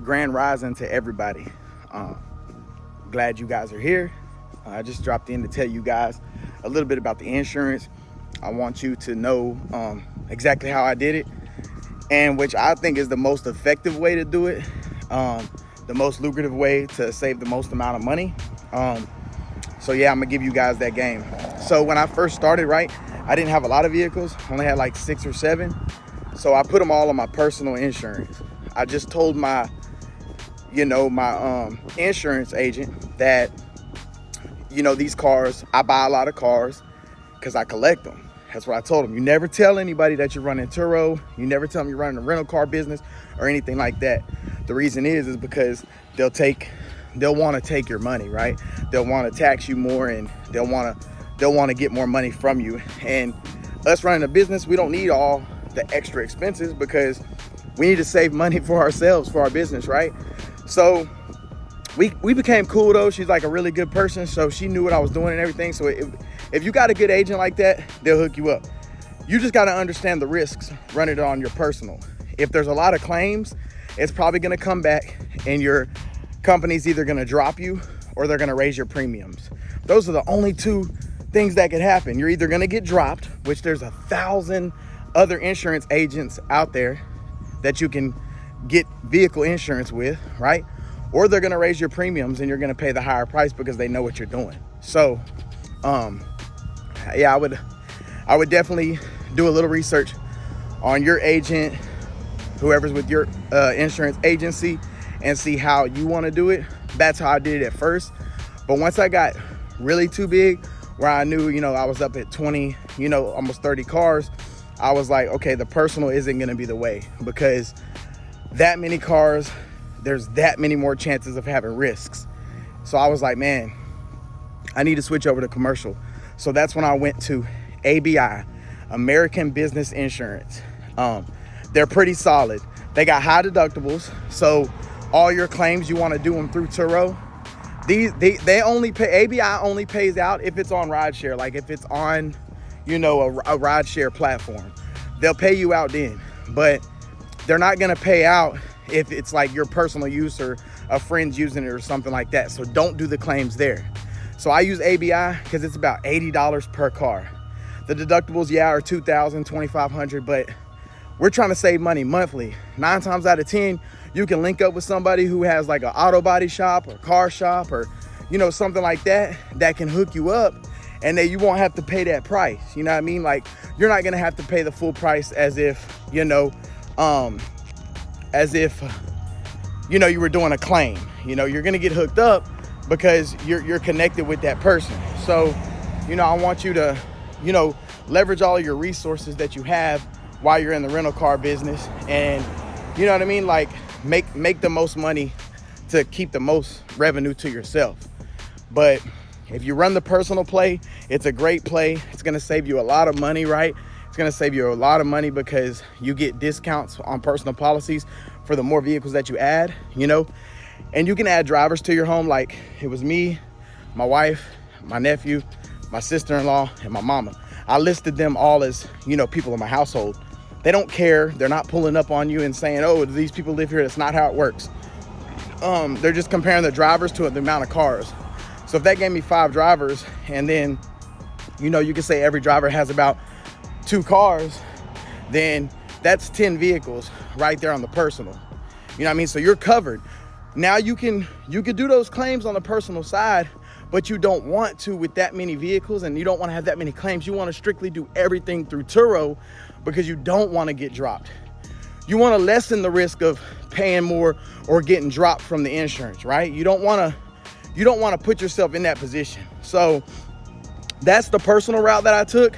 Grand Rising to everybody. Glad you guys are here. I just dropped in to tell you guys a little bit about the insurance. I want you to know exactly how I did it, and which I think is the most effective way to do it, the most lucrative way to save the most amount of money. So yeah, I'm gonna give you guys that game. So when I first started, right, I didn't have a lot of vehicles, only had like 6 or 7. So I put them all on my personal insurance. I just told my insurance agent that, these cars, I buy a lot of cars because I collect them. That's what I told him. You never tell anybody that you're running Turo. You never tell them you're running a rental car business or anything like that. The reason is because they'll want to take your money, right? They'll want to tax you more, and they'll want to get more money from you. And us running a business, we don't need all the extra expenses because we need to save money for ourselves, for our business, right? So we became cool though. She's like a really good person, so she knew what I was doing and everything. So if you got a good agent like that, they'll hook you up. You just got to understand the risks running it on your personal. If there's a lot of claims, it's probably going to come back and your company's either going to drop you or they're going to raise your premiums. Those are the only two things that could happen. You're either going to get dropped, which there's 1,000 other insurance agents out there that you can get vehicle insurance with, right? Or they're going to raise your premiums and you're going to pay the higher price because they know what you're doing. So, yeah, I would definitely do a little research on your agent, whoever's with your insurance agency, and see how you want to do it. That's how I did it at first. But once I got really too big, where I knew, I was up at 20, almost 30 cars, I was like, okay, the personal isn't going to be the way, because that many cars, there's that many more chances of having risks. So I was like, man, I need to switch over to commercial. So that's when I went to ABI, American Business Insurance. They're pretty solid. They got high deductibles. So all your claims, you want to do them through Turo. They only pay, ABI only pays out if it's on rideshare. Like if it's on, a rideshare platform, they'll pay you out then. But they're not going to pay out if it's like your personal use or a friend's using it or something like that. So don't do the claims there. So I use ABI because it's about $80 per car. The deductibles, are $2,000, $2,500, but we're trying to save money monthly. 9 times out of 10, you can link up with somebody who has like an auto body shop or car shop or, something like that can hook you up, and then you won't have to pay that price. You know what I mean? Like, you're not going to have to pay the full price as if, you were doing a claim. You're going to get hooked up because you're connected with that person. So, I want you to, leverage all of your resources that you have while you're in the rental car business, and you know what I mean? Like, make the most money to keep the most revenue to yourself. But if you run the personal play, it's a great play. It's going to save you a lot of money, right? It's going to save you a lot of money because you get discounts on personal policies for the more vehicles that you add, and you can add drivers to your home. Like, it was me, my wife, my nephew, my sister-in-law, and my mama. I listed them all as, people in my household. They don't care. They're not pulling up on you and saying, oh, do these people live here? That's not how it works. They're just comparing the drivers to the amount of cars. So if that gave me 5 drivers, and then, you can say every driver has about 2 cars, then that's 10 vehicles right there on the personal. You know what I mean? So you're covered. Now you can do those claims on the personal side, but you don't want to with that many vehicles, and you don't want to have that many claims. You want to strictly do everything through Turo because you don't want to get dropped. You want to lessen the risk of paying more or getting dropped from the insurance, right? You don't want to put yourself in that position. So that's the personal route that I took.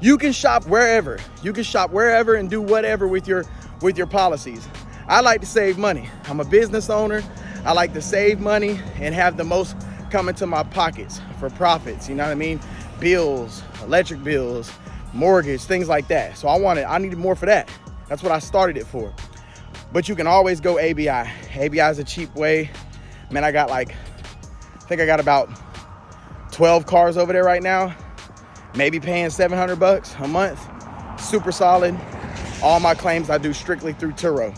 You can shop wherever. You can shop wherever and do whatever with your policies. I like to save money. I'm a business owner. I like to save money and have the most come into my pockets for profits. You know what I mean? Bills, electric bills, mortgage, things like that. So I needed more for that. That's what I started it for. But you can always go ABI. ABI is a cheap way. Man, I think I got about 12 cars over there right now. Maybe paying $700 a month. Super solid. All my claims I do strictly through Turo.